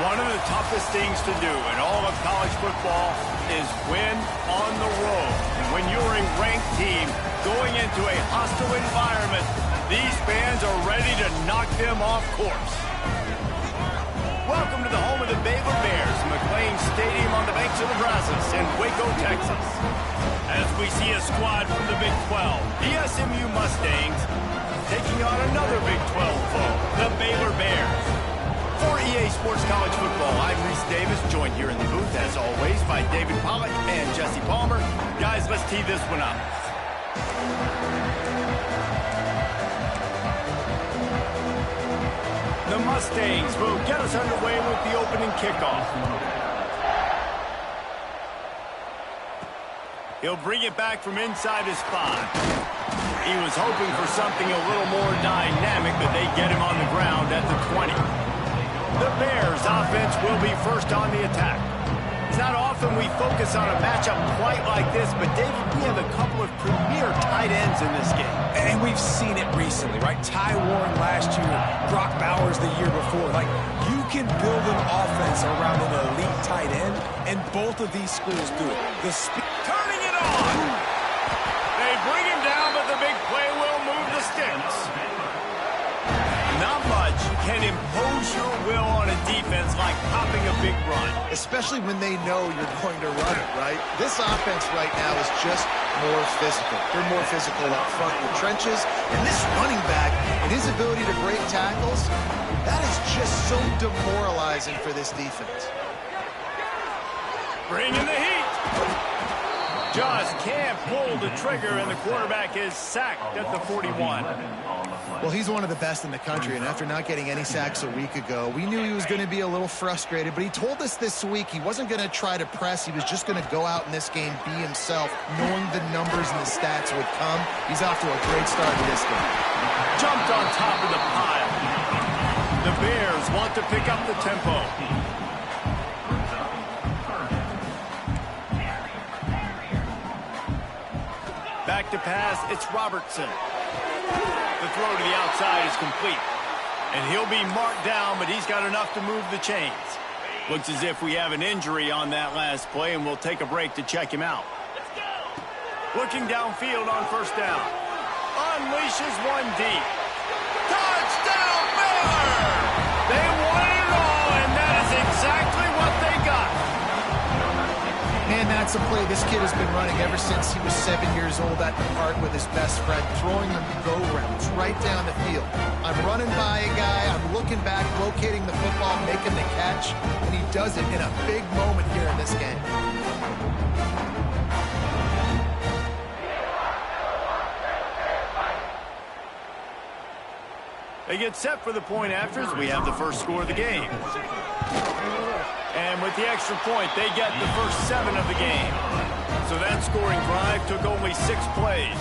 One of the toughest things to do in all of college football is win on the road. When you're a ranked team going into a hostile environment, these fans are ready to knock them off course. Welcome to the home of the Baylor Bears, McLean Stadium on the banks of the Brazos in Waco, Texas. As we see a squad from the Big 12, the SMU Mustangs taking on another Big 12 foe, the Baylor Bears. For EA Sports College Football, I'm Reese Davis, joined here in the booth, as always, by David Pollack and Jesse Palmer. Guys, let's tee this one up. The Mustangs will get us underway with the opening kickoff. He'll bring it back from inside his 5. He was hoping for something a little more dynamic, but they get him on the ground at the 20. The Bears offense will be first on the attack. It's not often we focus on a matchup quite like this, but David, we have a couple of premier tight ends in this game. And we've seen it recently, right? Ty Warren last year, Brock Bowers the year before. Like, you can build an offense around an elite tight end, and both of these schools do it. Turning it on! They bring him down, but the big play will move the sticks. Not much can impose your will on a defense like popping a big run. Especially when they know you're going to run it, right? This offense right now is just more physical. They're more physical up front in the trenches. And this running back and his ability to break tackles, that is just so demoralizing for this defense. Bringing the heat. Just can't pull the trigger, and the quarterback is sacked at the 41. Well, he's one of the best in the country, and after not getting any sacks a week ago, we knew he was going to be a little frustrated, but he told us this week he wasn't going to try to press. He was just going to go out in this game, be himself, knowing the numbers and the stats would come. He's off to a great start in this game. Jumped on top of the pile. The Bears want to pick up the tempo. Back to pass, it's Robertson. The throw to the outside is complete. And he'll be marked down, but he's got enough to move the chains. Looks as if we have an injury on that last play, and we'll take a break to check him out. Looking downfield on first down. Unleashes one deep. Touchdown, Baylor! They won it all, and that is exactly what they got. Man, that's a play this kid has been running ever since he was 7 years old at the park with his best friend, throwing them go-rounds right down the field. I'm running by a guy, I'm looking back, locating the football, making the catch, and he does it in a big moment here in this game. They get set for the point afters. We have the first score of the game. And with the extra point, they get the first 7 of the game. So that scoring drive took only 6 plays.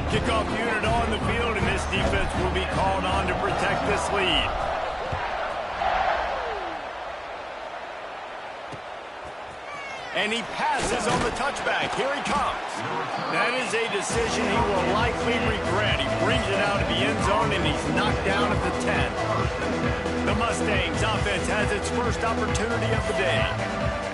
Kickoff unit on the field, and this defense will be called on to protect this lead. And he passes on the touchback. Here he comes. That is a decision he will likely regret. He brings it out of the end zone, and he's knocked down at the 10. The Mustangs offense has its first opportunity of the day.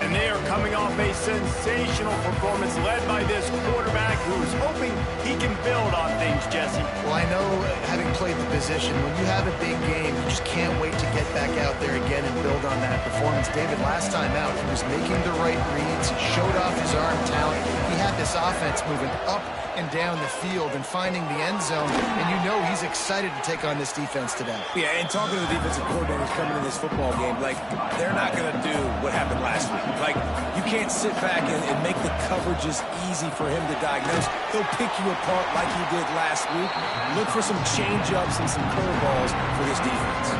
And they are coming off a sensational performance led by this quarterback who's hoping he can build on things, Jesse. Well, I know, having played the position, when you have a big game, you just can't wait to get back out there again and build on that performance. David, last time out, he was making the right reads. He showed off his arm talent. He had this offense moving up and down the field and finding the end zone, and you know he's excited to take on this defense today. Yeah, and talking to the defensive coordinators coming in this football game, like, they're not going to do what happened last week. Like, you can't sit back and make the coverages easy for him to diagnose. He'll pick you apart like he did last week. Look for some change-ups and some curveballs for this defense.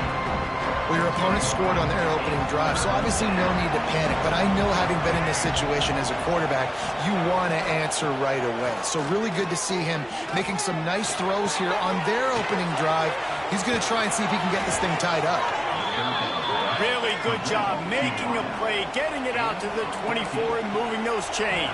Well, your opponent scored on their opening drive, so obviously no need to panic. But I know, having been in this situation as a quarterback, you want to answer right away. So really good to see him making some nice throws here on their opening drive. He's going to try and see if he can get this thing tied up. Really good job making a play, getting it out to the 24 and moving those chains.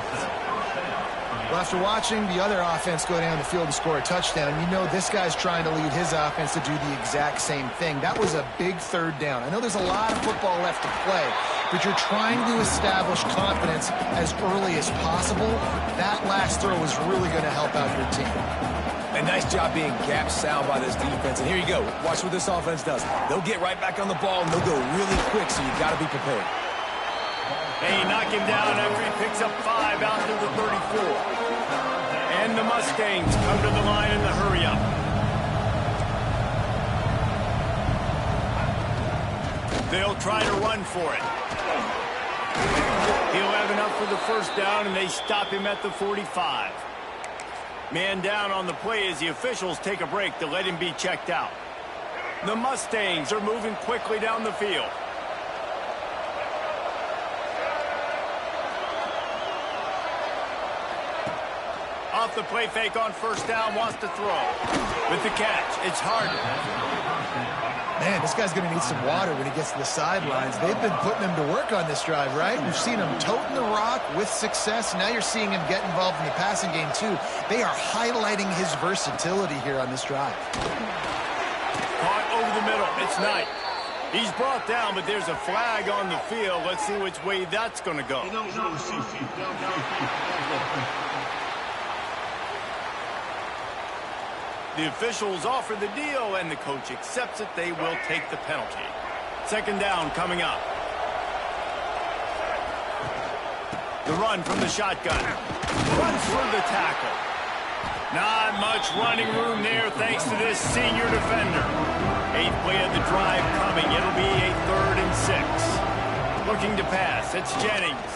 Well, after watching the other offense go down the field and score a touchdown, you know this guy's trying to lead his offense to do the exact same thing. That was a big third down. I know there's a lot of football left to play, but you're trying to establish confidence as early as possible. That last throw is really going to help out your team. A nice job being gap sound by this defense. And here you go. Watch what this offense does. They'll get right back on the ball, and they'll go really quick, so you've got to be prepared. They knock him down after he picks up 5 out to the 34. And the Mustangs come to the line in the hurry-up. They'll try to run for it. He'll have enough for the first down, and they stop him at the 45. Man down on the play as the officials take a break to let him be checked out. The Mustangs are moving quickly down the field. Off the play fake on first down, wants to throw. With the catch, it's Harden. Man, this guy's going to need some water when he gets to the sidelines. They've been putting him to work on this drive, right? We've seen him toting the rock with success. Now you're seeing him get involved in the passing game, too. They are highlighting his versatility here on this drive. Caught over the middle. It's Knight. He's brought down, but there's a flag on the field. Let's see which way that's going to go. The officials offer the deal, and the coach accepts it. They will take the penalty. Second down coming up. The run from the shotgun. Runs for the tackle. Not much running room there thanks to this senior defender. 8th play of the drive coming. It'll be a 3rd and 6. Looking to pass. It's Jennings.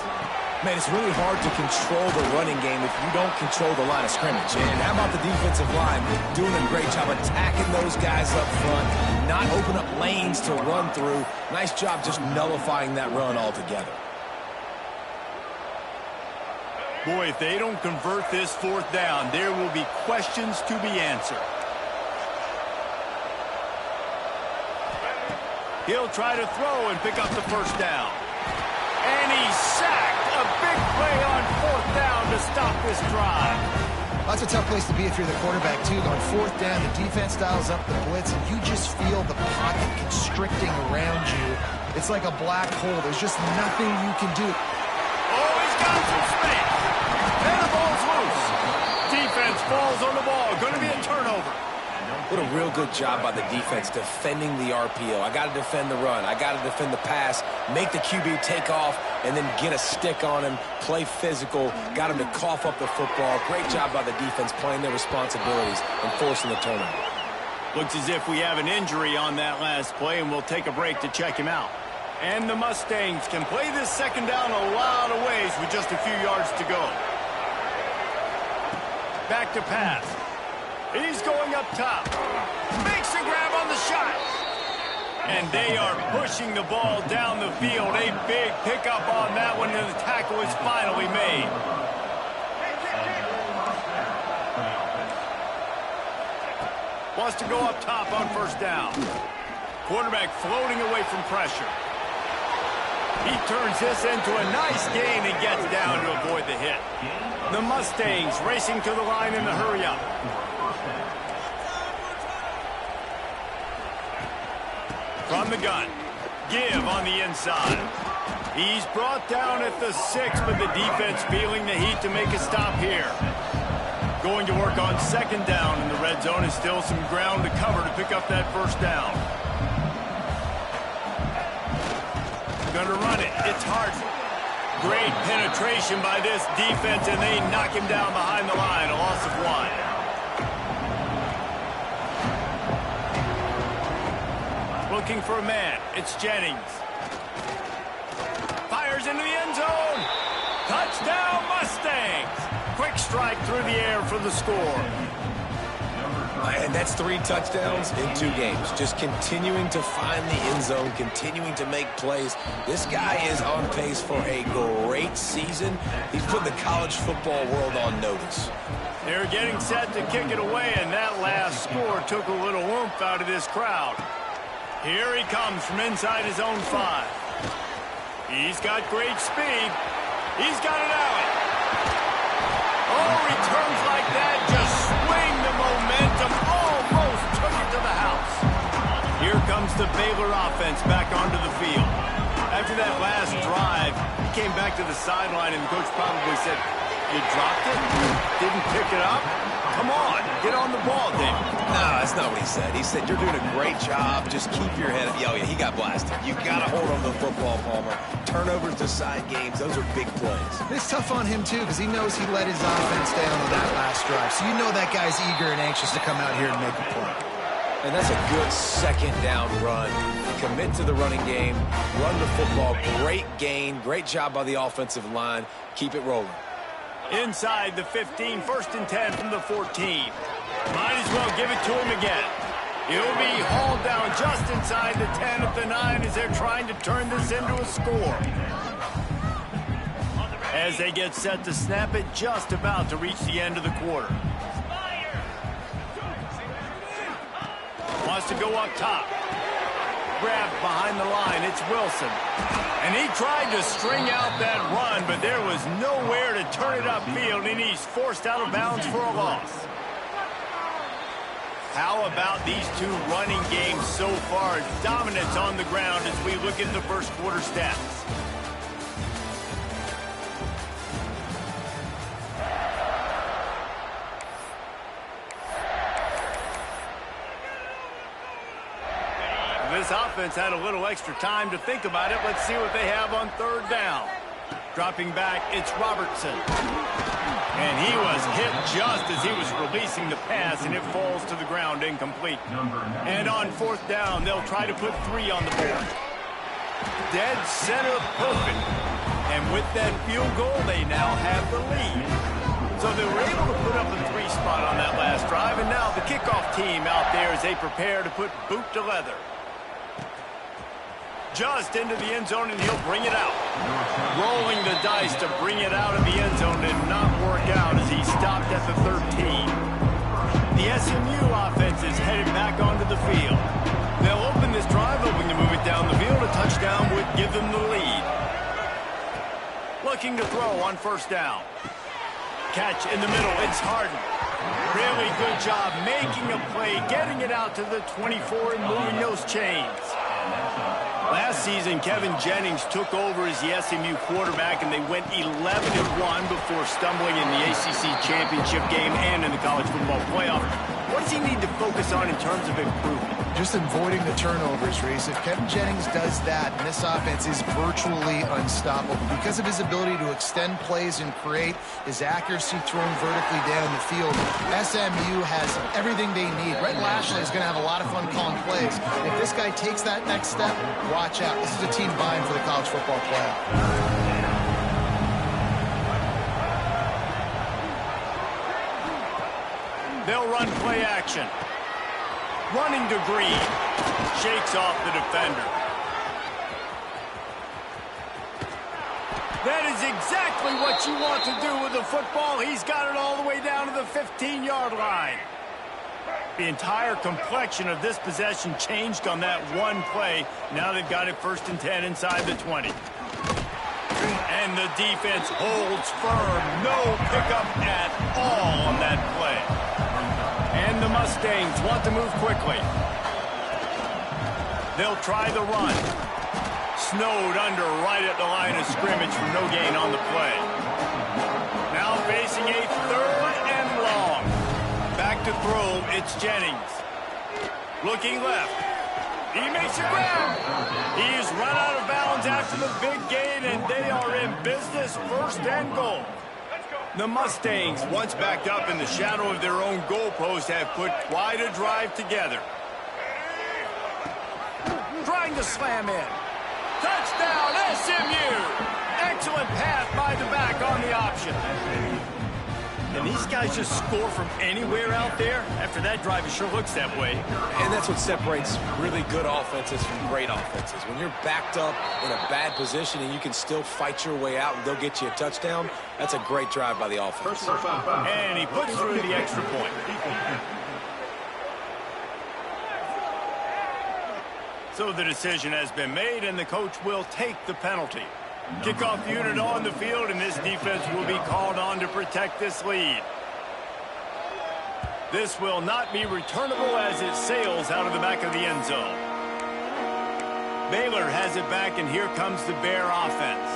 Man, it's really hard to control the running game if you don't control the line of scrimmage. And how about the defensive line doing a great job attacking those guys up front, not open up lanes to run through. Nice job just nullifying that run altogether. Boy, if they don't convert this 4th down, there will be questions to be answered. He'll try to throw and pick up the first down. And he's sacked. A big play on 4th down to stop this drive. That's a tough place to be if you're the quarterback, too. On 4th down, the defense dials up the blitz, and you just feel the pocket constricting around you. It's like a black hole. There's just nothing you can do. Oh, he's got some space. And the ball's loose. Defense falls on the ball. Going to be a turnover. What a real good job by the defense defending the RPO. I got to defend the run. I got to defend the pass, make the QB take off, and then get a stick on him, play physical, got him to cough up the football. Great job by the defense playing their responsibilities and forcing the turnover. Looks as if we have an injury on that last play, and we'll take a break to check him out. And the Mustangs can play this second down a lot of ways with just a few yards to go. Back to pass. He's going up top. Makes a grab on the shot. And they are pushing the ball down the field. A big pickup on that one, and the tackle is finally made. Wants to go up top on first down. Quarterback floating away from pressure. He turns this into a nice gain and gets down to avoid the hit. The Mustangs racing to the line in the hurry-up. From the gun, give on the inside. He's brought down at the 6, but the defense feeling the heat to make a stop here. Going to work on second down in the red zone is still some ground to cover to pick up that first down. Gonna run it. It's Harden. Great penetration by this defense, and they knock him down behind the line. A loss of 1. Looking for a man. It's Jennings. Fires into the end zone. Touchdown, Mustangs. Quick strike through the air for the score. And that's 3 touchdowns in 2 games. Just continuing to find the end zone, continuing to make plays. This guy is on pace for a great season. He's put the college football world on notice. They're getting set to kick it away, and that last score took a little oomph out of this crowd. Here he comes from inside his own 5. He's got great speed. He's got it out. Oh, returns like that just swing the momentum. Almost took it to the house. Here comes the Baylor offense back onto the field. After that last drive, he came back to the sideline, and the coach probably said, "You dropped it? Didn't pick it up? Come on, get on the ball, David." No, that's not what he said. He said, "You're doing a great job. Just keep your head up." Oh, yeah, he got blasted. You got to hold on to the football, Palmer. Turnovers decide games. Those are big plays. It's tough on him, too, because he knows he let his offense down on that last drive. So you know that guy's eager and anxious to come out here and make a play. And that's a good second down run. Commit to the running game. Run the football. Great gain. Great job by the offensive line. Keep it rolling. Inside the 15, 1st and 10 from the 14. Might as well give it to him again. He'll be hauled down just inside the 10 at the 9 as they're trying to turn this into a score. As they get set to snap it, just about to reach the end of the quarter. Wants to go up top. Grabbed behind the line, it's Wilson. And he tried to string out that run, but there was nowhere to turn it upfield, and he's forced out of bounds for a loss. How about these two running games so far? Dominance on the ground as we look at the first quarter stats. This offense had a little extra time to think about it. Let's see what they have on 3rd down. Dropping back, it's Robertson. And he was hit just as he was releasing the pass, and it falls to the ground incomplete. And on 4th down, they'll try to put 3 on the board. Dead center perfect. And with that field goal, they now have the lead. So they were able to put up a 3 spot on that last drive, and now the kickoff team out there as they prepare to put boot to leather. Just into the end zone, and he'll bring it out. Rolling the dice to bring it out of the end zone did not work out as he stopped at the 13. The SMU offense is headed back onto the field. They'll open this drive, hoping to move it down the field. A touchdown would give them the lead. Looking to throw on 1st down. Catch in the middle, it's Harden. Really good job making a play, getting it out to the 24 and moving those chains. Last season, Kevin Jennings took over as the SMU quarterback, and they went 11-1 before stumbling in the ACC championship game and in the college football playoff. What does he need to focus on in terms of improvement? Just avoiding the turnovers, Reese. If Kevin Jennings does that, this offense is virtually unstoppable because of his ability to extend plays and create, his accuracy thrown vertically down the field. SMU has everything they need. Rhett Lashley is going to have a lot of fun calling plays. If this guy takes that next step, watch out. This is a team vying for the college football playoff. They'll run play action. Running to Green. Shakes off the defender. That is exactly what you want to do with the football. He's got it all the way down to the 15-yard line. The entire complexion of this possession changed on that one play. Now they've got it 1st and 10 inside the 20. And the defense holds firm. No pickup at all on that play. And the Mustangs want to move quickly. They'll try the run. Snowed under right at the line of scrimmage for no gain on the play. Now facing a 3rd and long. Back to throw, it's Jennings. Looking left. He makes a grab. He's run out of bounds after the big gain, and they are in business, 1st and goal. The Mustangs, once backed up in the shadow of their own goalpost, have put quite a drive together. Trying to slam in. Touchdown, SMU! Excellent pass by the back on the option. And these guys just score from anywhere out there? After that drive, it sure looks that way. And that's what separates really good offenses from great offenses. When you're backed up in a bad position and you can still fight your way out and they'll get you a touchdown, that's a great drive by the offense. And he puts through the extra point. So the decision has been made, and the coach will take the penalty. Kickoff unit on the field, and this defense will be called on to protect this lead. This will not be returnable as it sails out of the back of the end zone. Baylor has it back, and here comes the Bear offense.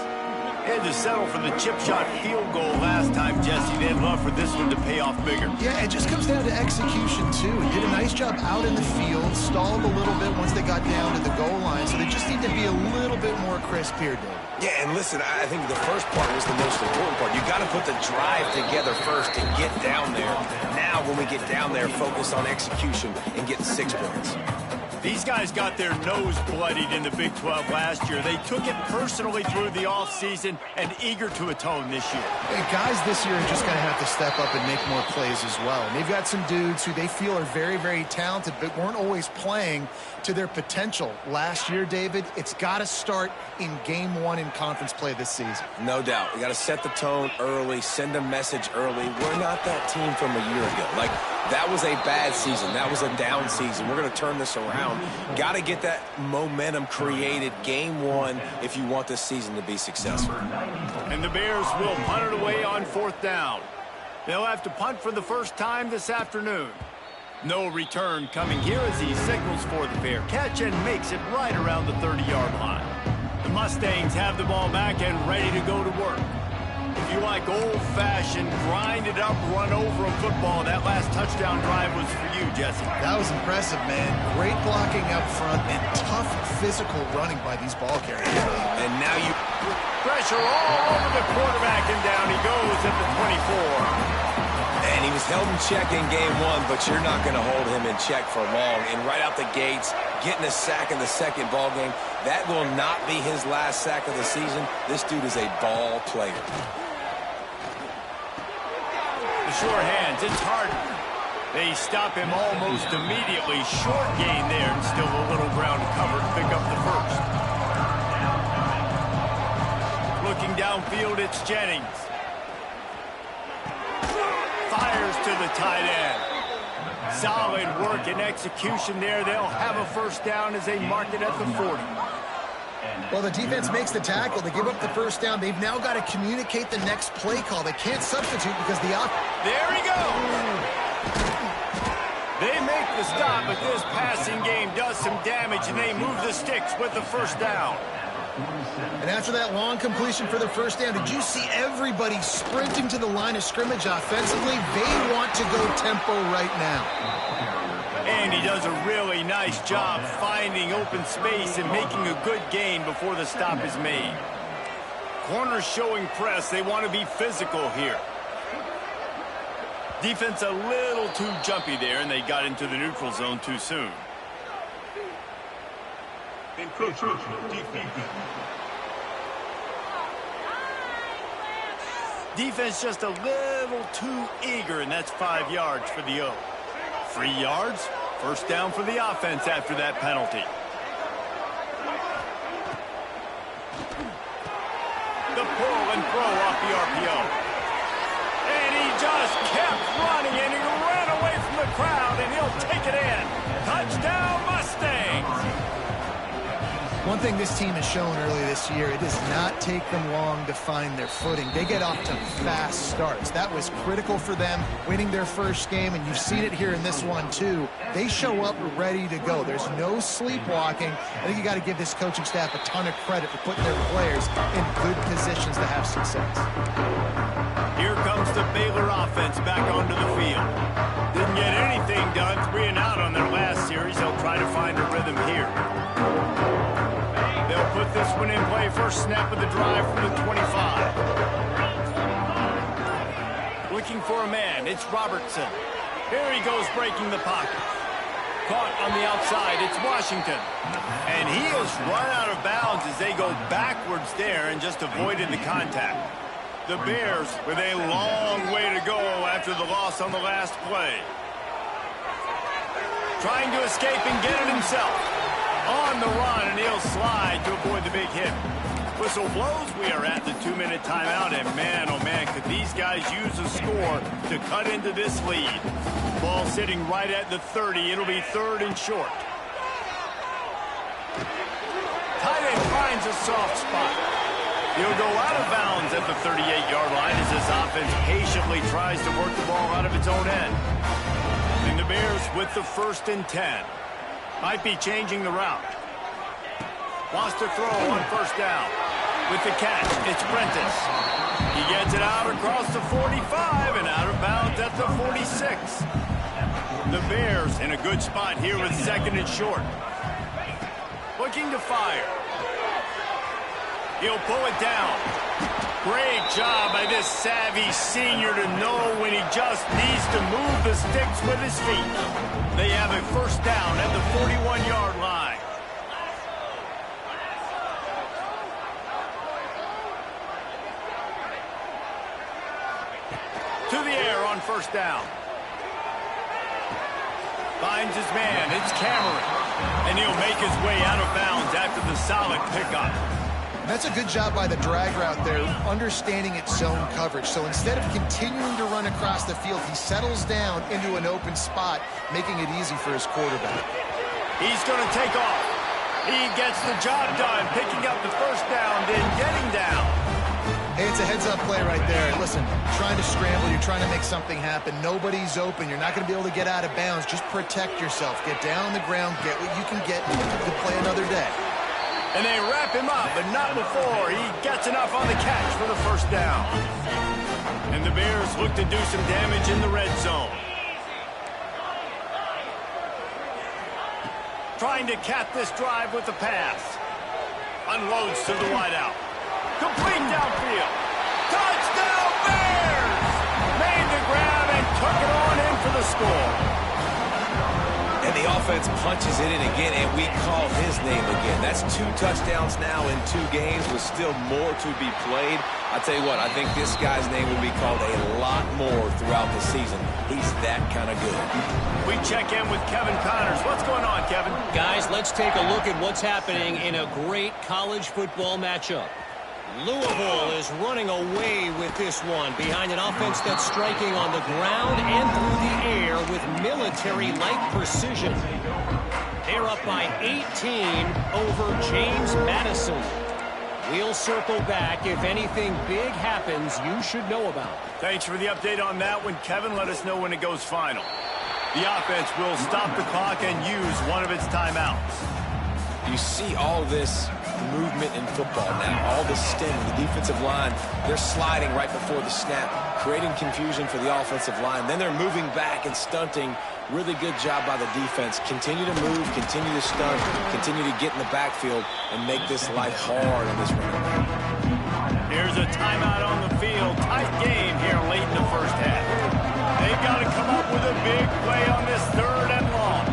They had to settle for the chip shot field goal last time, Jesse. They'd love for this one to pay off bigger. Yeah, it just comes down to execution, too. He did a nice job out in the field, stalled a little bit once they got down to the goal line, so they just need to be a little bit more crisp here, Dave. Yeah, and listen, I think the first part was the most important part. You got to put the drive together first to get down there. Now, when we get down there, focus on execution and get 6 points. These guys got their nose bloodied in the Big 12 last year. They took it personally through the offseason and eager to atone this year. Hey, guys this year are just going to have to step up and make more plays as well. And they've got some dudes who they feel are very, very talented but weren't always playing to their potential. Last year, David, it's got to start in Game 1 in conference play this season. No doubt. You got to set the tone early, send a message early. We're not that team from a year ago. Like, that was a bad season. That was a down season. We're going to turn this around. Got to get that momentum created Game 1 if you want this season to be successful. And the Bears will punt it away on 4th down. They'll have to punt for the first time this afternoon. No return coming here as he signals for the fair catch and makes it right around the 30-yard line. The Mustangs have the ball back and ready to go to work. If you like old-fashioned, grind-it-up, run-over football, that last touchdown drive was for you, Jesse. That was impressive, man. Great blocking up front and tough physical running by these ball carriers. And now you... Pressure all over the quarterback, and down he goes at the 24. And he was held in check in Game 1, but you're not going to hold him in check for long. And right out the gates, getting a sack in the second ball game, that will not be his last sack of the season. This dude is a ball player. The sure hands, it's Harden. They stop him almost immediately. Short gain there, and still a little ground to cover to pick up the first. Looking downfield, it's Jennings. Fires to the tight end. Solid work and execution there. They'll have a first down as they mark it at the 40. Well, the defense makes the tackle. They give up the first down. They've now got to communicate the next play call. They can't substitute because the There he goes! They make the stop, but this passing game does some damage, and they move the sticks with the first down. And after that long completion for the first down, did you see everybody sprinting to the line of scrimmage offensively? They want to go tempo right now. And he does a really nice job finding open space and making a good gain before the stop is made. Corners showing press. They want to be physical here. Defense a little too jumpy there, and they got into the neutral zone too soon. Defense just a little too eager, and that's 5 yards for the O. 3 yards, first down for the offense after that penalty. The pull and throw off the RPO. And he just kept running, and he ran away from the crowd, and he'll take it in. Touchdown, Mustangs! One thing this team has shown early this year, it does not take them long to find their footing. They get off to fast starts. That was critical for them, winning their first game, and you've seen it here in this one too. They show up ready to go. There's no sleepwalking. I think you got to give this coaching staff a ton of credit for putting their players in good positions to have success. Here comes the Baylor offense back onto the field. Didn't get anything done, 3 and out on their last series. They'll try to find a rhythm here. They'll put this one in play. First snap of the drive from the 25. Looking for a man. It's Robertson. Here he goes breaking the pocket. Caught on the outside. It's Washington. And he is run out of bounds as they go backwards there and just avoided the contact. The Bears with a long way to go after the loss on the last play. Trying to escape and get it himself. On the run, and he'll slide to avoid the big hit. Whistle blows. We are at the 2-minute timeout, and man, oh man, could these guys use a score to cut into this lead. Ball sitting right at the 30. It'll be 3rd and short. Tight end finds a soft spot. He'll go out of bounds at the 38-yard line as this offense patiently tries to work the ball out of its own end. And the Bears with the 1st and 10. Might be changing the route. Wants to throw on 1st down. With the catch, it's Prentice. He gets it out across the 45 and out of bounds at the 46. The Bears in a good spot here with 2nd and short. Looking to fire. He'll pull it down. Great job by this savvy senior to know when he just needs to move the sticks with his feet. They have a 1st down at the 41-yard line. To the air on 1st down. Finds his man. It's Cameron. And he'll make his way out of bounds after the solid pickup. That's a good job by the drag route there, understanding its zone coverage. So instead of continuing to run across the field, he settles down into an open spot, making it easy for his quarterback. He's going to take off. He gets the job done, picking up the 1st down, then getting down. Hey, it's a heads-up play right there. Listen, trying to scramble, you're trying to make something happen. Nobody's open. You're not going to be able to get out of bounds. Just protect yourself. Get down on the ground, get what you can get, and you can play another day. And they wrap him up, but not before he gets enough on the catch for the 1st down. And the Bears look to do some damage in the red zone. Trying to cap this drive with the pass. Unloads to the wideout. Complete downfield. Touchdown Bears! Made the grab and took it on in for the score. And the offense punches it in again, and we call his name again. That's 2 touchdowns now in 2 games with still more to be played. I tell you what, I think this guy's name will be called a lot more throughout the season. He's that kind of good. We check in with Kevin Connors. What's going on, Kevin? Guys, let's take a look at what's happening in a great college football matchup. Louisville is running away with this one behind an offense that's striking on the ground and through the air with military-like precision. They're up by 18 over James Madison. We'll circle back. If anything big happens, you should know about. Thanks for the update on that one, Kevin. Let us know when it goes final. The offense will stop the clock and use one of its timeouts. You see all this movement in football now, all the stemming, the defensive line, they're sliding right before the snap, creating confusion for the offensive line. Then they're moving back and stunting. Really good job by the defense. Continue to move, continue to stunt, continue to get in the backfield and make this life hard on this running back. Here's a timeout on the field. Tight game here late in the 1st half. They've got to come up with a big play on this 3rd and long.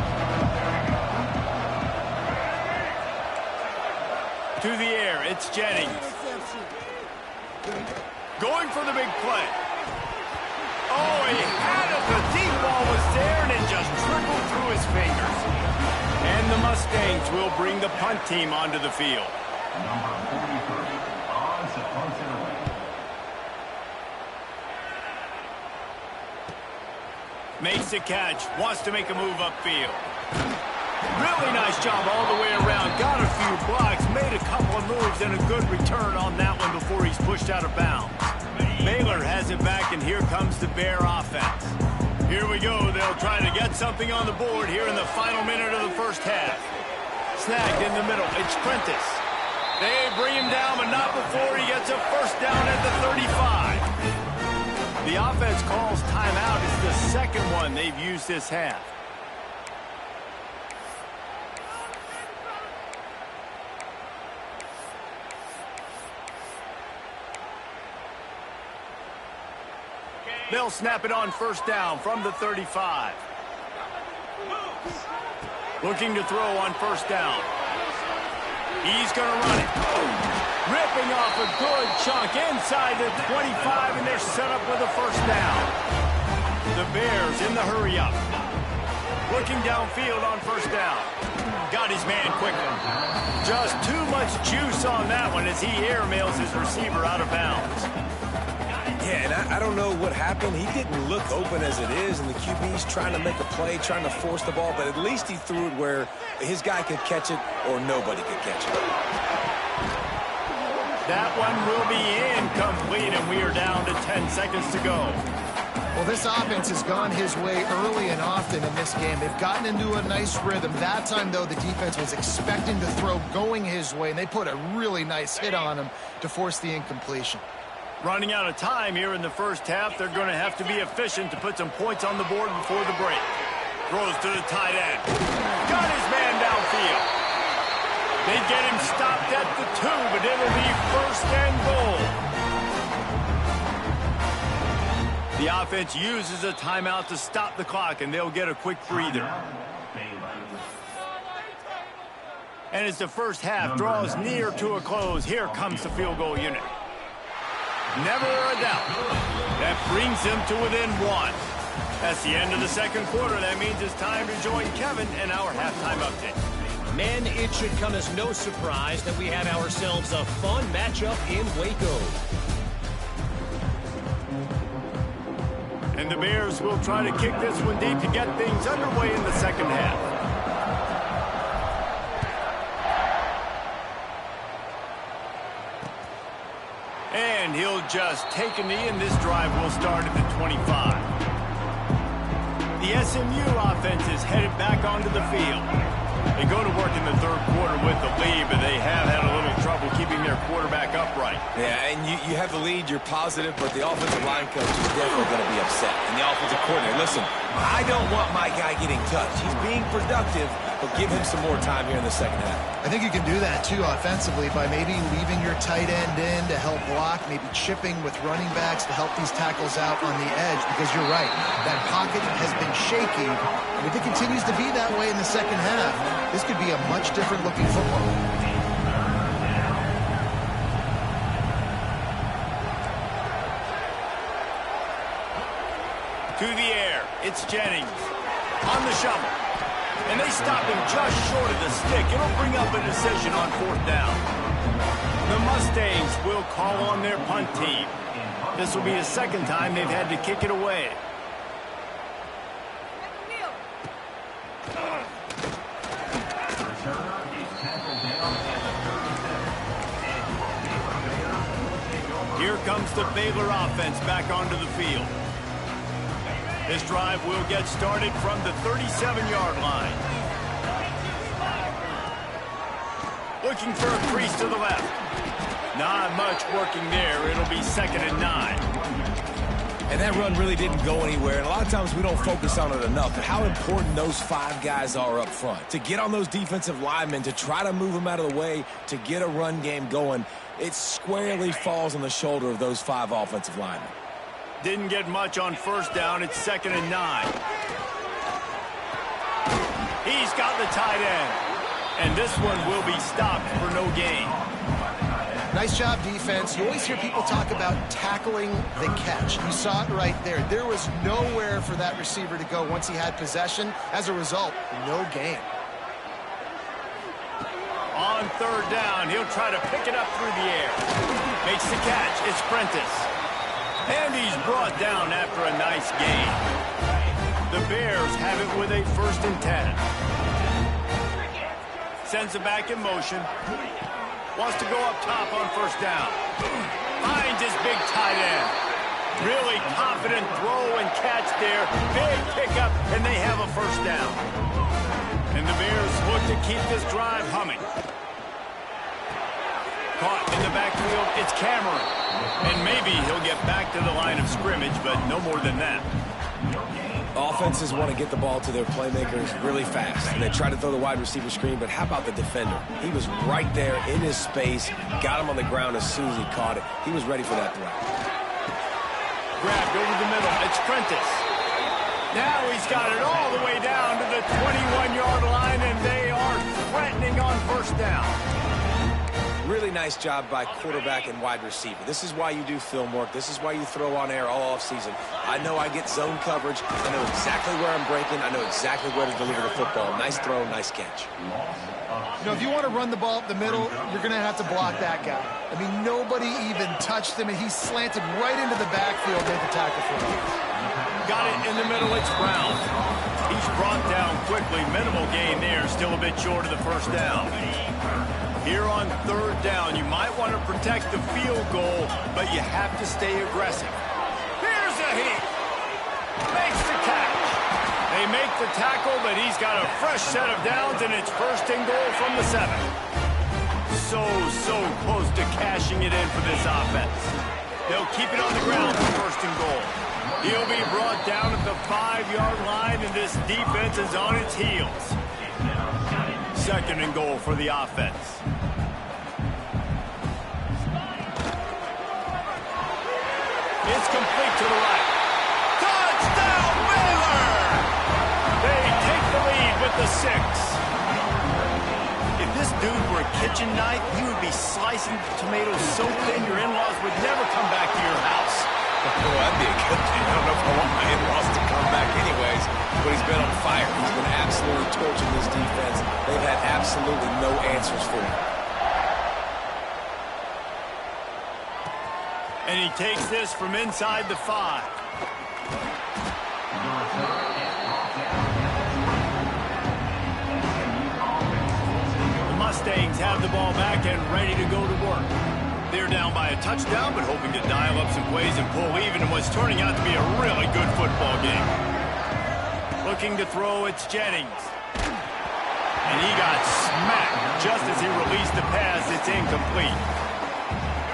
To the air, it's Jennings. Going for the big play. Oh, he had it. The deep ball was there, and it just trickled through his fingers. And the Mustangs will bring the punt team onto the field. Makes the catch. Wants to make a move upfield. Really nice job all the way around. Got a few blocks, made a couple of moves, and a good return on that one before he's pushed out of bounds. Baylor has it back, and here comes the Bear offense. Here we go. They'll try to get something on the board here in the final minute of the 1st half. Snagged in the middle. It's Prentice. They bring him down, but not before he gets a 1st down at the 35. The offense calls timeout. It's the 2nd one they've used this half. They'll snap it on 1st down from the 35. Looking to throw on 1st down. He's going to run it. Ripping off a good chunk inside the 25, and they're set up with a 1st down. The Bears in the hurry-up. Looking downfield on 1st down. Got his man quickly. Just too much juice on that one as he airmails his receiver out of bounds. Yeah, and I don't know what happened. He didn't look open as it is, and the QB's trying to make a play, trying to force the ball, but at least he threw it where his guy could catch it or nobody could catch it. That one will be incomplete, and we are down to 10 seconds to go. Well, this offense has gone his way early and often in this game. They've gotten into a nice rhythm. That time, though, the defense was expecting to throw going his way, and they put a really nice hit on him to force the incompletion. Running out of time here in the first half. They're going to have to be efficient to put some points on the board before the break. Throws to the tight end. Got his man downfield. They get him stopped at the 2, but it'll be first and goal. The offense uses a timeout to stop the clock, and they'll get a quick breather. And as the first half draws near to a close, here comes the field goal unit. Never a doubt. That brings them to within 1. That's the end of the second quarter. That means it's time to join Kevin in our halftime update. Men, it should come as no surprise that we have ourselves a fun matchup in Waco. And the Bears will try to kick this one deep to get things underway in the second half. And he'll just take a knee, and this drive will start at the 25. The SMU offense is headed back onto the field. They go to work in the third quarter with the lead, but they have had a little trouble keeping their quarterback upright. Yeah, and you have the lead, you're positive, but the offensive line coach is definitely going to be upset. And the offensive coordinator, listen, I don't want my guy getting touched. He's being productive, but give him some more time here in the second half. I think you can do that, too, offensively, by maybe leaving your tight end in to help block, maybe chipping with running backs to help these tackles out on the edge, because you're right, that pocket has been shaky, and if it continues to be that way in the second half, this could be a much different-looking football. To the air, it's Jennings on the shovel. And they stop him just short of the stick. It'll bring up a decision on fourth down. The Mustangs will call on their punt team. This will be the second time they've had to kick it away. Here comes the Baylor offense back onto the field. This drive will get started from the 37-yard line. Looking for a crease to the left. Not much working there. It'll be 2nd and 9. And that run really didn't go anywhere. And a lot of times we don't focus on it enough, but how important those 5 guys are up front. To get on those defensive linemen, to try to move them out of the way, to get a run game going, it squarely falls on the shoulder of those 5 offensive linemen. Didn't get much on first down. It's 2nd and 9. He's got the tight end. And this one will be stopped for no gain. Nice job, defense. You always hear people talk about tackling the catch. You saw it right there. There was nowhere for that receiver to go once he had possession. As a result, no gain. On third down, he'll try to pick it up through the air. Makes the catch. It's Prentice. And he's brought down after a nice gain. The Bears have it with a 1st and 10. Sends it back in motion. Wants to go up top on first down. Finds his big tight end. Really confident throw and catch there. Big pickup, and they have a first down. And the Bears look to keep this drive humming. Caught in the backfield, it's Cameron. And maybe he'll get back to the line of scrimmage, but no more than that. Offenses want to get the ball to their playmakers really fast. And they try to throw the wide receiver screen, but how about the defender? He was right there in his space, got him on the ground as soon as he caught it. He was ready for that throw. Grabbed over the middle, it's Prentice. Now he's got it all the way down to the 21-yard line, and they are threatening on first down. Really nice job by quarterback and wide receiver. This is why you do film work. This is why you throw on air all offseason. I know I get zone coverage. I know exactly where I'm breaking. I know exactly where to deliver the football. Nice throw, nice catch. You know, if you want to run the ball up the middle, you're going to have to block that guy. I mean, nobody even touched him, and he slanted right into the backfield, made the tackle for him. Got it in the middle, it's Brown. He's brought down quickly. Minimal gain there, still a bit short of the first down. Here on third down, you might want to protect the field goal, but you have to stay aggressive. Here's a heat. Makes the catch. They make the tackle, but he's got a fresh set of downs, and it's first and goal from the 7. So close to cashing it in for this offense. They'll keep it on the ground for first and goal. He'll be brought down at the 5-yard line, and this defense is on its heels. Second and goal for the offense. It's complete to the right. Touchdown, Baylor! They take the lead with the 6. If this dude were a kitchen knife, he would be slicing tomatoes so thin your in-laws would never come back to your house. Well, that'd be a good thing. I don't know if I want my in-laws to come back anyways, but he's been on fire. He's been absolutely torching this defense. They've had absolutely no answers for him. And he takes this from inside the 5. The Mustangs have the ball back and ready to go to work. They're down by a touchdown, but hoping to dial up some plays and pull even in what's turning out to be a really good football game. Looking to throw, it's Jennings. And he got smacked just as he released the pass. It's incomplete.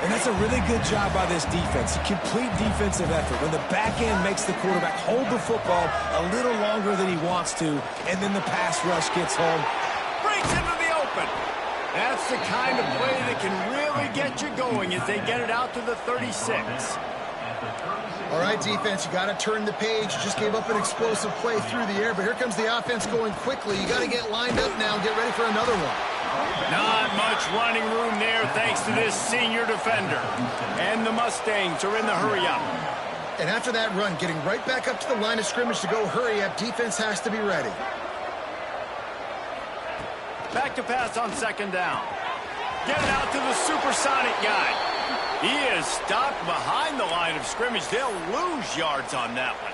And that's a really good job by this defense. A complete defensive effort. When the back end makes the quarterback hold the football a little longer than he wants to, and then the pass rush gets home. Breaks into the open. That's the kind of play that can really get you going as they get it out to the 36. All right, defense, you got to turn the page. You just gave up an explosive play through the air, but here comes the offense going quickly. You got to get lined up now and get ready for another one. Not much running room there thanks to this senior defender. And the Mustangs are in the hurry-up. And after that run, getting right back up to the line of scrimmage to go hurry-up, defense has to be ready. Back to pass on second down. Get it out to the supersonic guy. He is stopped behind the line of scrimmage. They'll lose yards on that one.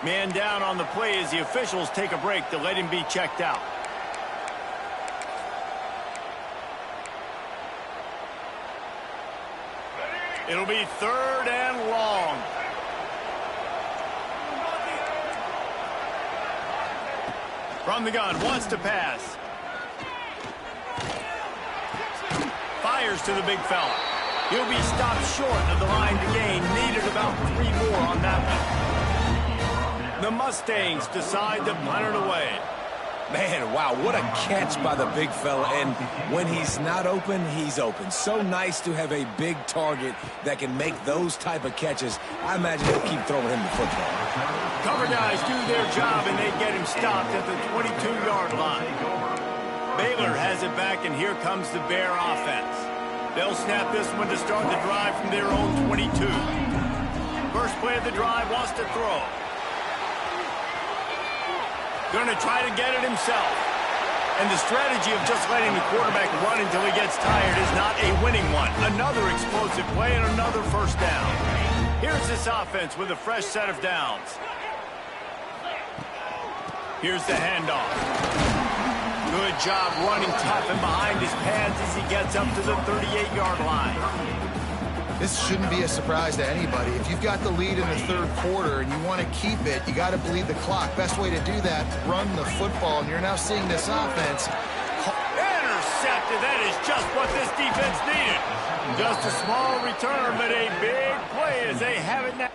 Man down on the play as the officials take a break to let him be checked out. It'll be third and long. From the gun, wants to pass. Fires to the big fella. He'll be stopped short of the line to gain. Needed about 3 more on that one. The Mustangs decide to punt it away. Man, wow, what a catch by the big fella. And when he's not open, he's open. So nice to have a big target that can make those type of catches. I imagine he'll keep throwing him the football. Cover guys do their job, and they get him stopped at the 22-yard line. Baylor has it back, and here comes the Bear offense. They'll snap this one to start the drive from their own 22. First play of the drive, wants to throw. Going to try to get it himself. And the strategy of just letting the quarterback run until he gets tired is not a winning one. Another explosive play and another first down. Here's this offense with a fresh set of downs. Here's the handoff. Good job running tough and behind his pads as he gets up to the 38-yard line. This shouldn't be a surprise to anybody. If you've got the lead in the third quarter and you want to keep it, you got to bleed the clock. Best way to do that, run the football. And you're now seeing this offense. Intercepted. That is just what this defense needed. Just a small return, but a big play as they have it now.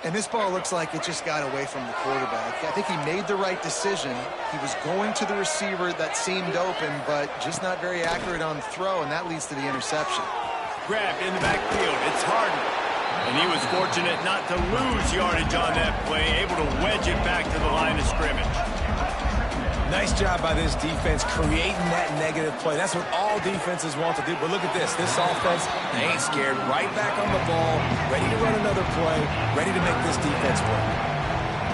And this ball looks like it just got away from the quarterback. I think he made the right decision. He was going to the receiver that seemed open, but just not very accurate on the throw, and that leads to the interception. Grabbed in the backfield. It's Harden. And he was fortunate not to lose yardage on that play, able to wedge it back to the line of scrimmage. Nice job by this defense creating that negative play. That's what all defenses want to do. But look at this. This offense, they ain't scared. Right back on the ball, ready to run another play, ready to make this defense work.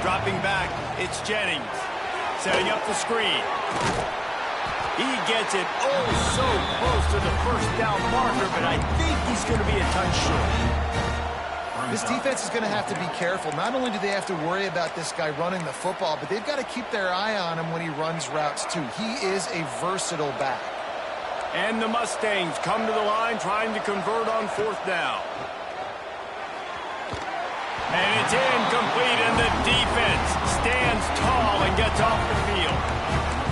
Dropping back, it's Jennings. Setting up the screen. He gets it oh so close to the first down marker, but I think he's going to be a touch short. This defense is going to have to be careful. Not only do they have to worry about this guy running the football, but they've got to keep their eye on him when he runs routes too. He is a versatile back. And the Mustangs come to the line trying to convert on fourth down. And it's incomplete, and the defense stands tall and gets off the field.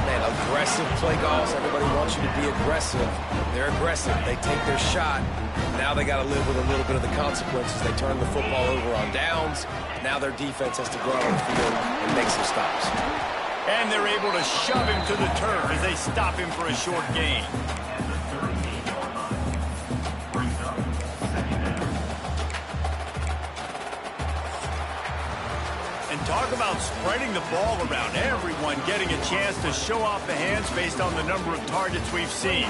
Man, aggressive play calls. Everybody wants you to be aggressive. They're aggressive. They take their shot. Now they got to live with a little bit of the consequences. They turn the football over on downs. Now their defense has to go out on the field and make some stops. And they're able to shove him to the turf as they stop him for a short gain. And talk about spreading the ball around. Everyone getting a chance to show off the hands based on the number of targets we've seen.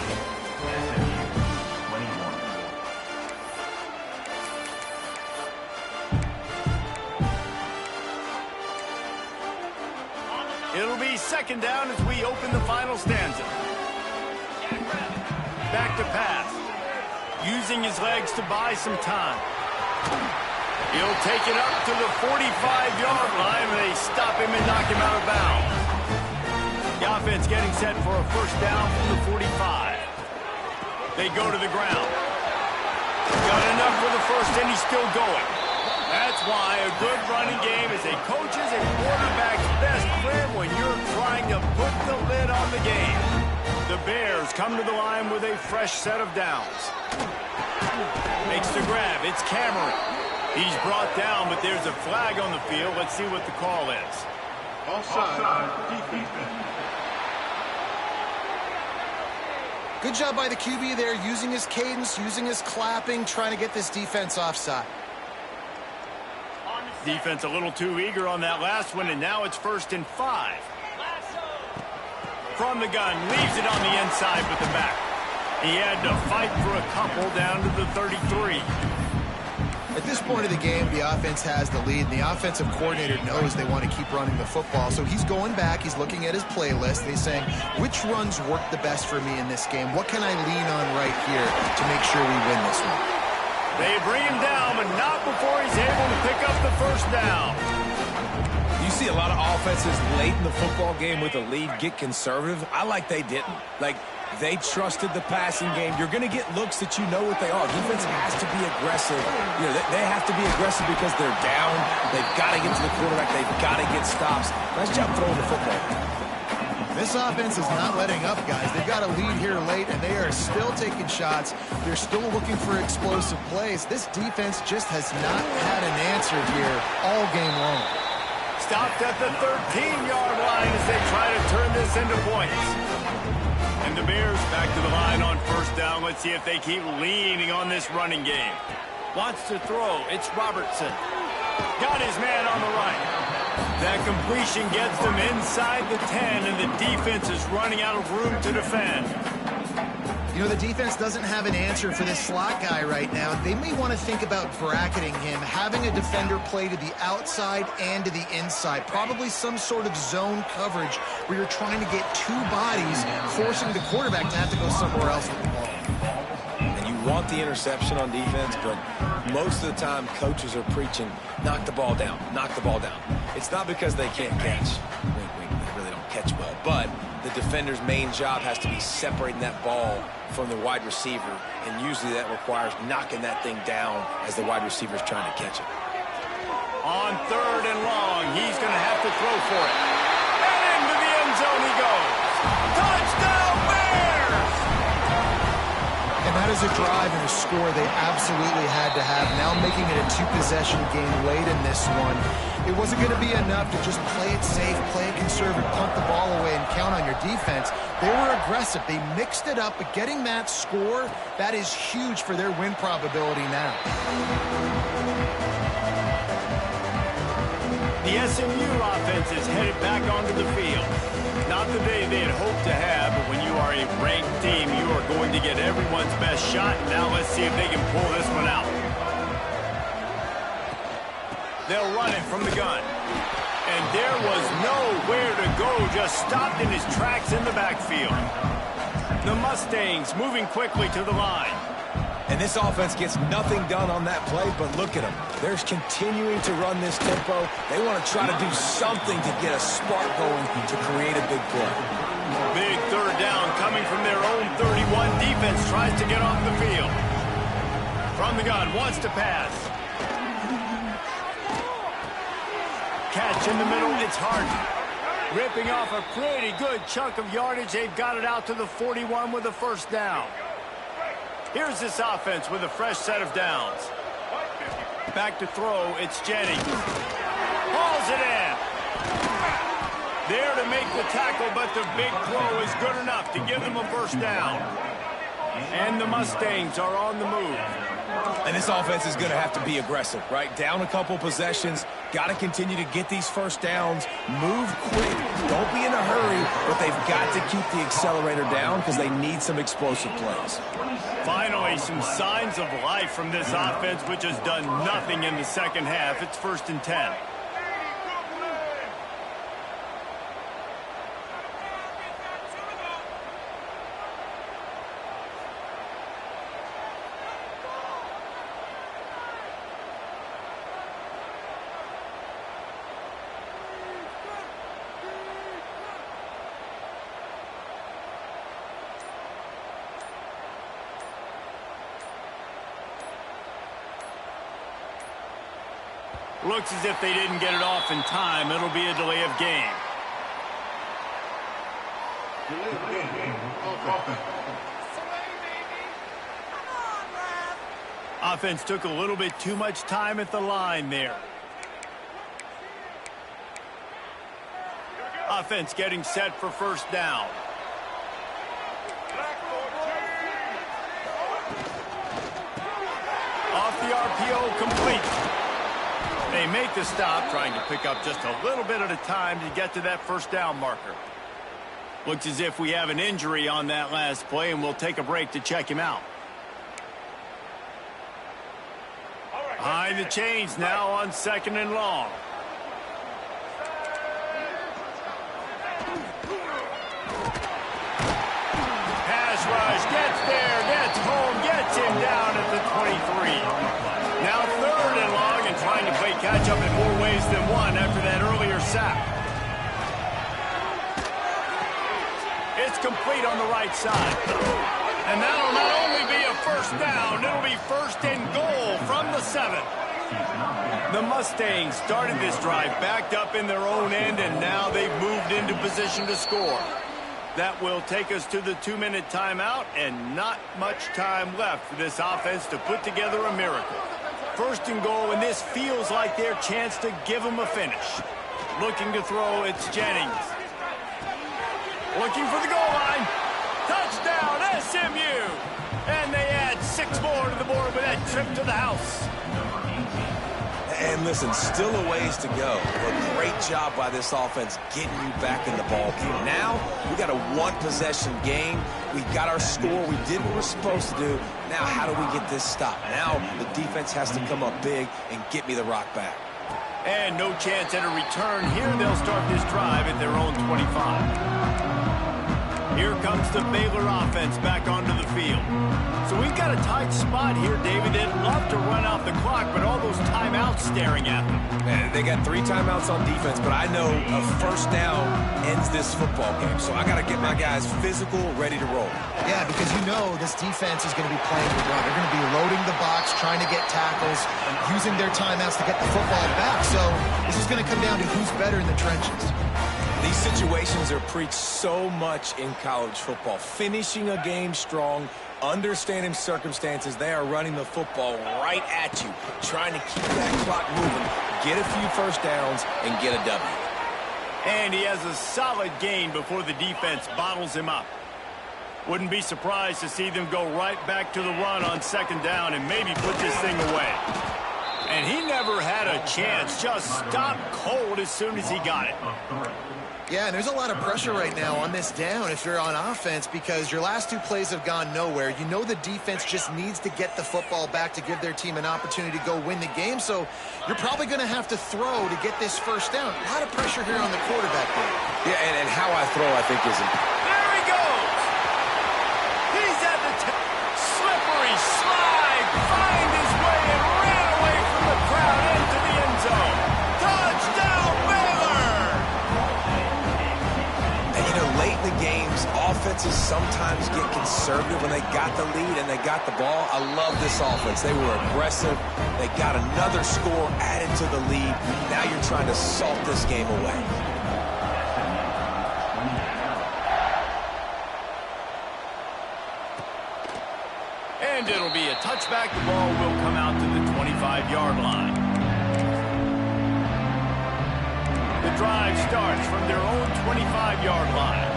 It'll be second down as we open the final stanza. Back to pass. Using his legs to buy some time. He'll take it up to the 45-yard line, and they stop him and knock him out of bounds. The offense getting set for a first down from the 45. They go to the ground. Got enough for the first, and he's still going. That's why a good running game is a coach's and quarterback's best friend when you're trying to put the lid on the game. The Bears come to the line with a fresh set of downs. Makes the grab. It's Cameron. He's brought down, but there's a flag on the field. Let's see what the call is. Offside. Defense. Good job by the QB there, using his cadence, using his clapping, trying to get this defense offside. Defense a little too eager on that last one, and now it's 1st and 5. From the gun, leaves it on the inside with the back. He had to fight for a couple down to the 33. At this point of the game, the offense has the lead, and the offensive coordinator knows they want to keep running the football. So he's going back, he's looking at his playlist, and he's saying, which runs work the best for me in this game? What can I lean on right here to make sure we win this one? They bring him down, but not before he's able to pick up the first down. You see a lot of offenses late in the football game with a lead get conservative. I like they didn't. Like, they trusted the passing game. You're going to get looks that you know what they are. Defense has to be aggressive. You know, they have to be aggressive because they're down. They've got to get to the quarterback. They've got to get stops. Nice job throwing the football. This offense is not letting up, guys. They've got a lead here late, and they are still taking shots. They're still looking for explosive plays. This defense just has not had an answer here all game long. Stopped at the 13-yard line as they try to turn this into points. And the Bears back to the line on first down. Let's see if they keep leaning on this running game. Wants to throw. It's Robertson. Got his man on the right. That completion gets them inside the 10, and the defense is running out of room to defend. You know, the defense doesn't have an answer for this slot guy right now. They may want to think about bracketing him, having a defender play to the outside and to the inside. Probably some sort of zone coverage where you're trying to get two bodies, forcing the quarterback to have to go somewhere else with the ball. And you want the interception on defense, but most of the time coaches are preaching, knock the ball down, knock the ball down. It's not because they can't catch. They really don't catch well, but the defender's main job has to be separating that ball from the wide receiver, and usually that requires knocking that thing down as the wide receiver's trying to catch it. On 3rd and long, he's going to have to throw for it. And into the end zone he goes. Touchdown, Bears! And that is a drive and a score they absolutely had to have. Now making it a two-possession game late in this one. It wasn't going to be enough to just play it safe, play it conservative, punt the ball away, and count on your defense. They were aggressive. They mixed it up, but getting that score, that is huge for their win probability now. The SMU offense is headed back onto the field. Not the day they had hoped to have, but when you are a ranked team, you are going to get everyone's best shot. Now let's see if they can pull this one out. They'll run it from the gun. And there was nowhere to go, just stopped in his tracks in the backfield. The Mustangs moving quickly to the line. And this offense gets nothing done on that play, but look at them. They're continuing to run this tempo. They want to try to do something to get a spark going to create a big play. Big third down coming from their own 31. Defense tries to get off the field. From the gun, wants to pass. Catch in the middle, it's Harden. Ripping off a pretty good chunk of yardage. They've got it out to the 41 with a first down. Here's this offense with a fresh set of downs. Back to throw, it's Jennings. Hauls it in. There to make the tackle, but the big throw is good enough to give them a first down. And the Mustangs are on the move. And this offense is going to have to be aggressive, right? Down a couple possessions, got to continue to get these first downs, move quick, don't be in a hurry, but they've got to keep the accelerator down because they need some explosive plays. Finally, some signs of life from this offense, which has done nothing in the second half. It's 1st and 10. Looks as if they didn't get it off in time. It'll be a delay of game. Delay of game of offense. Offense took a little bit too much time at the line there. Offense getting set for first down. Off the RPO, complete. They make the stop, trying to pick up just a little bit at a time to get to that first down marker. Looks as if we have an injury on that last play, and we'll take a break to check him out. Behind the chains now on 2nd and long. Pass rush, gets there, gets home, gets him down at the 23. Now 3rd and long, and trying to play catch-up in more ways than one after that earlier sack. It's complete on the right side. And that'll not only be a first down, it'll be 1st and goal from the 7. The Mustangs started this drive backed up in their own end, and now they've moved into position to score. That will take us to the 2-minute timeout, and not much time left for this offense to put together a miracle. 1st and goal, and this feels like their chance to give them a finish. Looking to throw, it's Jennings. Looking for the goal line. Touchdown, SMU! And they add 6 more to the board with that trip to the house. And listen, still a ways to go, but great job by this offense getting you back in the ball game. Now, we got a 1-possession game. We got our score. We did what we're supposed to do. Now, how do we get this stopped? Now, the defense has to come up big and get me the rock back. And no chance at a return. Here they'll start this drive at their own 25. Here comes the Baylor offense back onto the field. So we've got a tight spot here, David. They'd love to run out the clock, but all those timeouts staring at them. Man, they got 3 timeouts on defense, but I know a first down ends this football game. So I got to get my guys physical, ready to roll. Yeah, because you know this defense is going to be playing the run. They're going to be loading the box, trying to get tackles, using their timeouts to get the football back. So this is going to come down to who's better in the trenches. These situations are preached so much in college football. Finishing a game strong, understanding circumstances. They are running the football right at you, trying to keep that clock moving, get a few first downs, and get a W. And he has a solid gain before the defense bottles him up. Wouldn't be surprised to see them go right back to the run on 2nd down and maybe put this thing away. And he never had a chance. Just stopped cold as soon as he got it. Yeah, and there's a lot of pressure right now on this down if you're on offense because your last two plays have gone nowhere. You know the defense just needs to get the football back to give their team an opportunity to go win the game, so you're probably going to have to throw to get this first down. A lot of pressure here on the quarterback there. Yeah, and how I throw, I think, is important. There he goes. He's at the slippery slide, find his way and ran away from the crowd into the end zone. Touchdown, Baylor! And, you know, late in the games, offenses sometimes get conservative when they got the lead and they got the ball. I love this offense. They were aggressive. They got another score added to the lead. Now you're trying to salt this game away. And it'll be a touchback. The ball will come out to the 25-yard line. The drive starts from their own 25-yard line.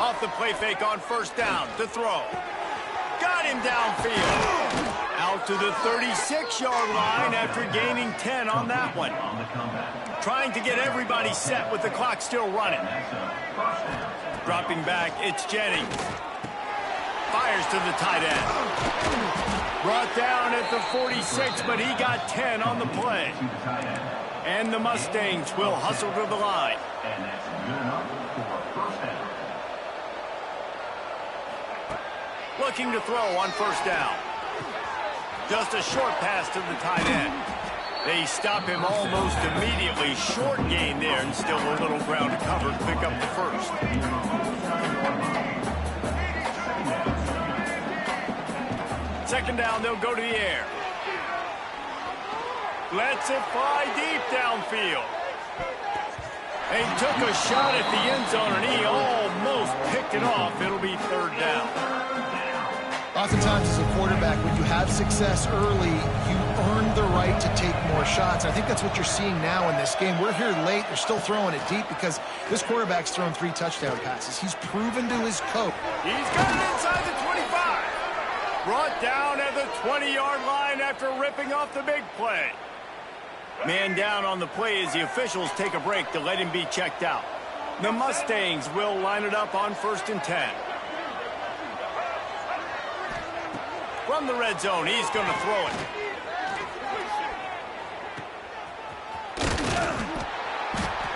Off the play fake on first down to throw. Got him downfield. Out to the 36-yard line after gaining 10 on that one. Trying to get everybody set with the clock still running. Dropping back, it's Jennings. Fires to the tight end. Brought down at the 46, but he got 10 on the play. And the Mustangs will hustle to the line. Looking to throw on first down. Just a short pass to the tight end. They stop him almost immediately. Short gain there and still a little ground to cover to pick up the first. Second down, they'll go to the air. Lets it fly deep downfield. They took a shot at the end zone and he almost picked it off. It'll be third down. Oftentimes as a quarterback, when you have success early, you earn the right to take more shots. I think that's what you're seeing now in this game. We're here late. They're still throwing it deep because this quarterback's thrown 3 touchdown passes. He's proven to his coach. He's got it inside the 25. Brought down at the 20-yard line after ripping off the big play. Man down on the play as the officials take a break to let him be checked out. The Mustangs will line it up on 1st and 10. From the red zone, he's going to throw it.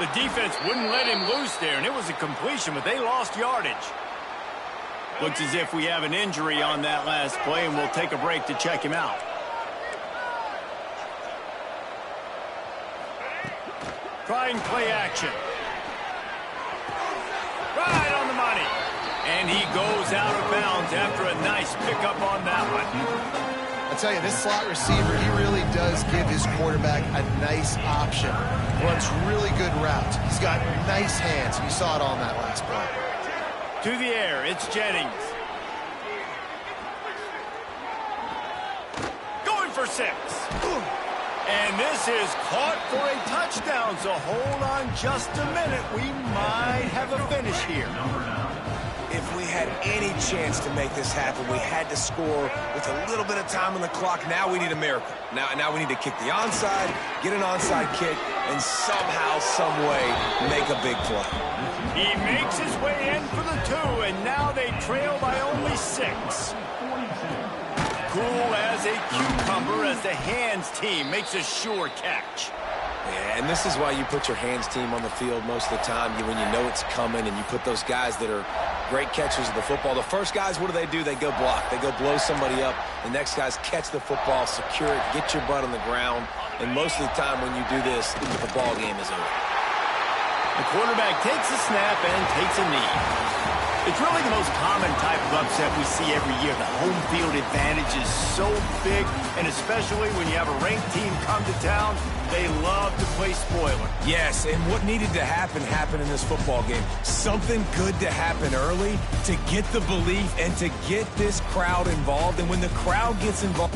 The defense wouldn't let him loose there, and it was a completion, but they lost yardage. Looks as if we have an injury on that last play, and we'll take a break to check him out. Trying play action. Right on the money. And he goes out of bounds after a nice pickup on that one. I tell you, this slot receiver, he really does give his quarterback a nice option. Runs really good routes. He's got nice hands. You saw it on that last play. To the air, it's Jennings. Going for 6. And this is caught for a touchdown, so hold on just a minute. We might have a finish here. If we had any chance to make this happen, we had to score with a little bit of time on the clock. Now we need a miracle. Now we need to kick the onside, get an onside kick, and somehow, some way, make a big play. He makes his way in for the 2, and now they trail by only 6. Cool as a cucumber as the hands team makes a sure catch. Yeah, and this is why you put your hands team on the field most of the time when you know it's coming, and you put those guys that are great catchers of the football. The first guys, what do? They go block. They go blow somebody up. The next guys catch the football, secure it, get your butt on the ground. And most of the time when you do this, the ball game is over. The quarterback takes a snap and takes a knee. It's really the most common type of upset we see every year. The home field advantage is so big, and especially when you have a ranked team come to town, they love to play spoiler. Yes, and what needed to happen happened in this football game. Something good to happen early to get the belief and to get this crowd involved. And when the crowd gets involved...